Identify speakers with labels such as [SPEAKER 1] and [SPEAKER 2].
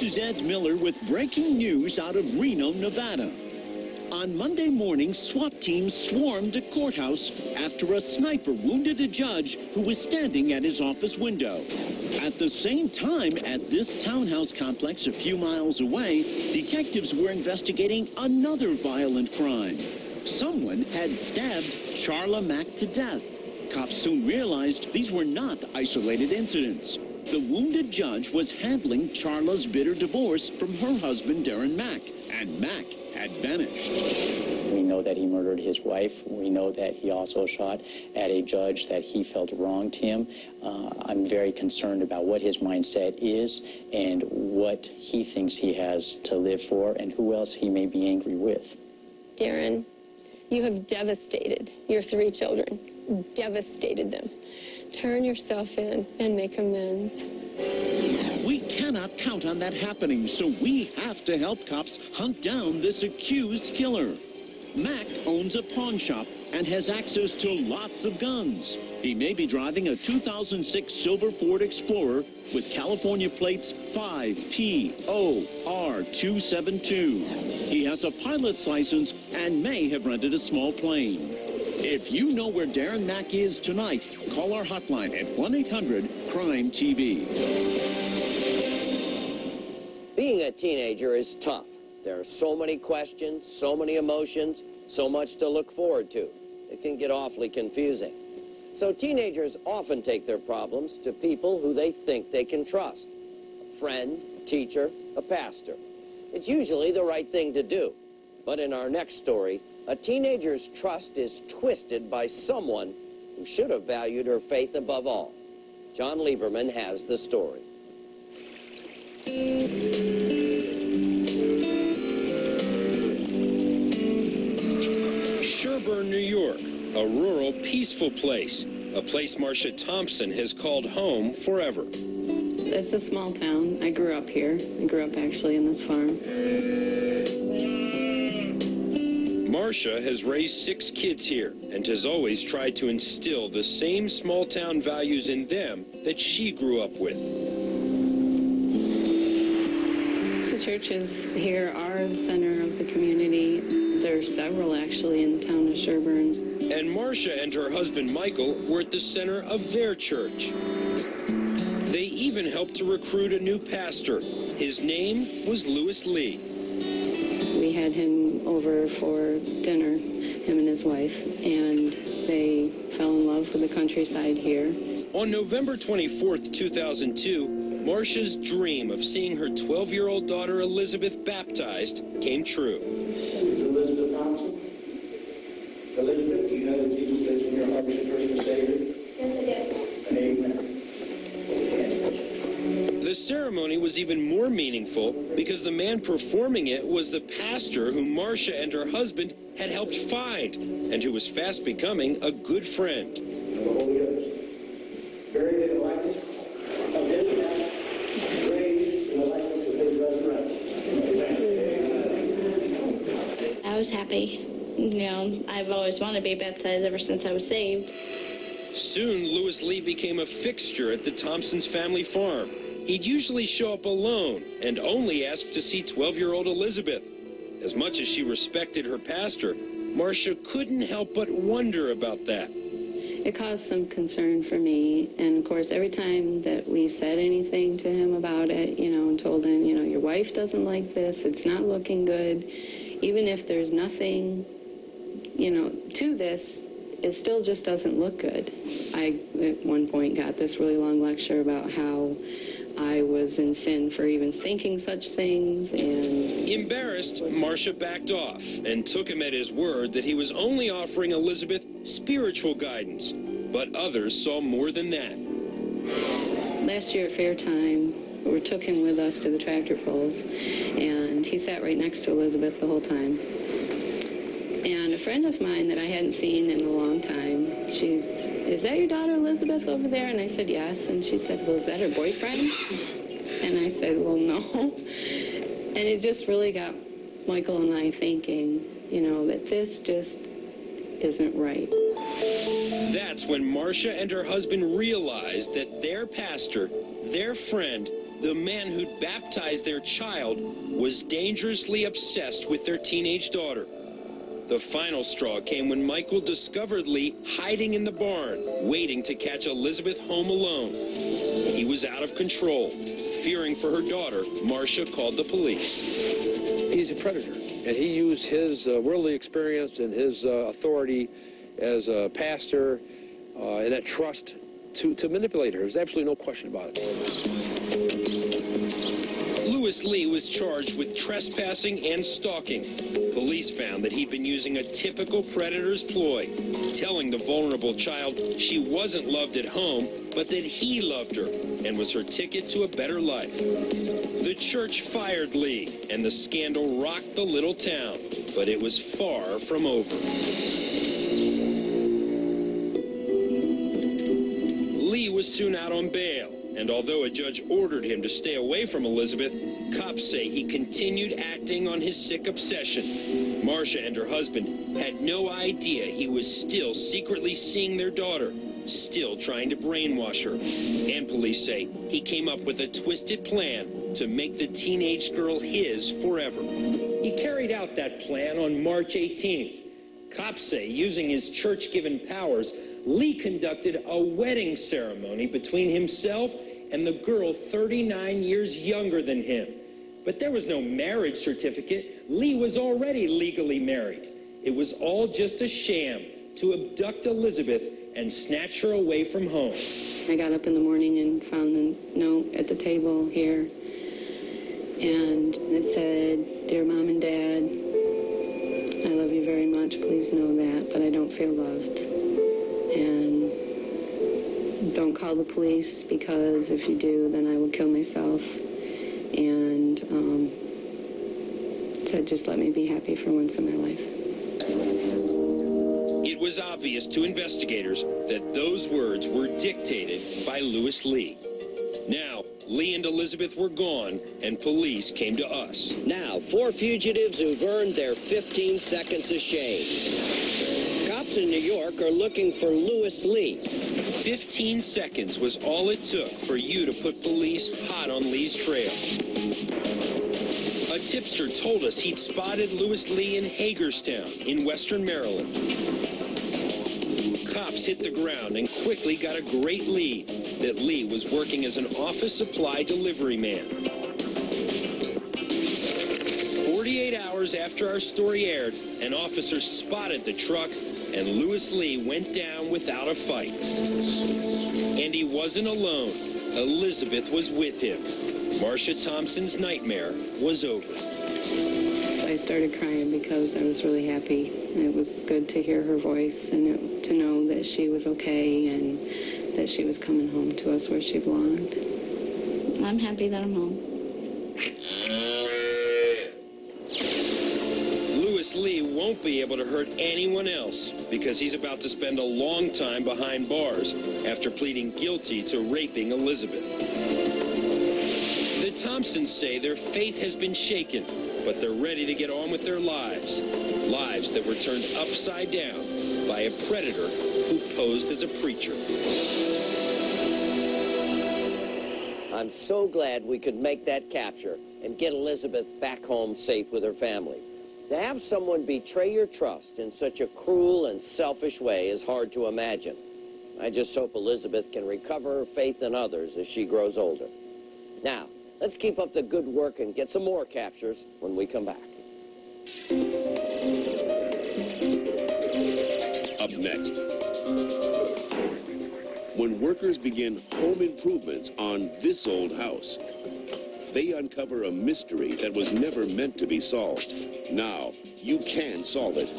[SPEAKER 1] This is Ed Miller with breaking news out of Reno, Nevada. On Monday morning, SWAT teams swarmed a courthouse after a sniper wounded a judge who was standing at his office window. At the same time, at this townhouse complex a few miles away, detectives were investigating another violent crime. Someone had stabbed Charla Mack to death. Cops soon realized these were not isolated incidents. The wounded judge was handling Charla's bitter divorce from her husband, Darren Mack, and Mack had vanished.
[SPEAKER 2] We know that he murdered his wife. We know that he also shot at a judge that he felt wronged him. I'm very concerned about what his mindset is and what he thinks he has to live for and who else he may be angry with.
[SPEAKER 3] Darren, you have devastated your 3 children, devastated them. Turn yourself in and make amends.
[SPEAKER 1] We cannot count on that happening, so we have to help cops hunt down this accused killer. Mack owns a pawn shop and has access to lots of guns. He may be driving a 2006 silver Ford Explorer with California plates 5POR272. He has a pilot's license and may have rented a small plane. If you know where Darren Mack is tonight, call our hotline at 1-800-CRIME-TV.
[SPEAKER 4] Being a teenager is tough. There are so many questions, so many emotions, so much to look forward to. It can get awfully confusing. So teenagers often take their problems to people who they think they can trust. A friend, a teacher, a pastor. It's usually the right thing to do. But in our next story, a teenager's trust is twisted by someone who should have valued her faith above all. John Lieberman has the story.
[SPEAKER 5] Sherburne, New York, a rural, peaceful place. A place Marcia Thompson has called home forever.
[SPEAKER 6] It's a small town. I grew up here. I grew up actually in this farm.
[SPEAKER 5] Marcia has raised 6 kids here and has always tried to instill the same small-town values in them that she grew up with.
[SPEAKER 6] The churches here are the center of the community. There are several actually in the town of Sherburne.
[SPEAKER 5] And Marcia and her husband Michael were at the center of their church. They even helped to recruit a new pastor. His name was Lewis Lee.
[SPEAKER 6] We had him over for dinner, him and his wife, and they fell in love with the countryside here.
[SPEAKER 5] On November 24th, 2002, Marcia's dream of seeing her 12-year-old daughter Elizabeth baptized came true.
[SPEAKER 7] Elizabeth Thompson. Elizabeth, do you know that Jesus lives in your heart as your personal Savior?
[SPEAKER 3] Yes, I do.
[SPEAKER 7] Amen.
[SPEAKER 5] The ceremony was even more meaningful because the man performing it was the pastor who Marcia and her husband had helped find and who was fast becoming a good friend.
[SPEAKER 7] The Holy Ghost. Very good likeness of his death, raised in the likeness of his resurrection.
[SPEAKER 8] I was happy. You know, I've always wanted to be baptized ever since I was saved.
[SPEAKER 5] Soon, Lewis Lee became a fixture at the Thompsons' family farm. He'd usually show up alone and only ask to see 12-year-old Elizabeth. As much as she respected her pastor, Marcia couldn't help but wonder about that.
[SPEAKER 6] It caused some concern for me, and of course every time that we said anything to him about it, you know, and told him, you know, your wife doesn't like this, it's not looking good, even if there's nothing, you know, to this, it still just doesn't look good. I, at one point, got this really long lecture about how I was in sin for even thinking such things, and...
[SPEAKER 5] Embarrassed, Marcia backed off and took him at his word that he was only offering Elizabeth spiritual guidance. But others saw more than that.
[SPEAKER 6] Last year at fair time, we took him with us to the tractor pulls, and he sat right next to Elizabeth the whole time. And a friend of mine that I hadn't seen in a long time, is that your daughter Elizabeth over there? And I said, yes. And she said, well, is that her boyfriend? And I said, well, no. And it just really got Michael and I thinking, you know, that this just isn't right.
[SPEAKER 5] That's when Marcia and her husband realized that their pastor, their friend, The man who'd baptized their child was dangerously obsessed with their teenage daughter. The final straw came when Michael discovered Lee hiding in the barn, waiting to catch Elizabeth home alone. He was out of control. Fearing for her daughter, Marcia called the police.
[SPEAKER 9] He's a predator, and he used his worldly experience and his authority as a pastor and that trust to manipulate her. There's absolutely no question about it.
[SPEAKER 5] Lewis Lee was charged with trespassing and stalking. Police found that he'd been using a typical predator's ploy, telling the vulnerable child she wasn't loved at home, but that he loved her and was her ticket to a better life. The church fired Lee, and the scandal rocked the little town, but it was far from over. Lee was soon out on bail, and although a judge ordered him to stay away from Elizabeth, cops say he continued acting on his sick obsession. Marcia and her husband had no idea he was still secretly seeing their daughter, still trying to brainwash her. And police say he came up with a twisted plan to make the teenage girl his forever. He carried out that plan on March 18th. Cops say, using his church-given powers, Lee conducted a wedding ceremony between himself and the girl 39 years younger than him. But there was no marriage certificate. Lee was already legally married. It was all just a sham to abduct Elizabeth and snatch her away from home.
[SPEAKER 6] I got up in the morning and found a note at the table here, and it said, "Dear Mom and Dad, I love you very much. Please know that, but I don't feel loved. And don't call the police, because if you do, then I will kill myself. And said, just let me be happy for once in my life."
[SPEAKER 5] It was obvious to investigators that those words were dictated by Lewis Lee. Now, Lee and Elizabeth were gone, and police came to us.
[SPEAKER 4] Now, 4 fugitives who've earned their 15 seconds of shame. Cops in New York are looking for Lewis Lee.
[SPEAKER 5] 15 seconds was all it took for you to put police hot on Lee's trail. A tipster told us he'd spotted Lewis Lee in Hagerstown in western Maryland. Cops hit the ground and quickly got a great lead that Lee was working as an office supply delivery man. 48 hours after our story aired, an officer spotted the truck, and Lewis Lee went down without a fight. And he wasn't alone. Elizabeth was with him. Marcia Thompson's nightmare was over.
[SPEAKER 6] I started crying because I was really happy. It was good to hear her voice and to know that she was okay and that she was coming home to us where she belonged.
[SPEAKER 8] I'm happy that I'm home.
[SPEAKER 5] Lewis Lee won't be able to hurt anyone else because he's about to spend a long time behind bars after pleading guilty to raping Elizabeth. The Thompsons say their faith has been shaken, but they're ready to get on with their lives. Lives that were turned upside down by a predator who posed as a preacher.
[SPEAKER 4] I'm so glad we could make that capture and get Elizabeth back home safe with her family. To have someone betray your trust in such a cruel and selfish way is hard to imagine. I just hope Elizabeth can recover her faith in others as she grows older. Now, let's keep up the good work and get some more captures when we come back.
[SPEAKER 10] Up next, when workers begin home improvements on this old house, they uncover a mystery that was never meant to be solved. Now, you can solve it.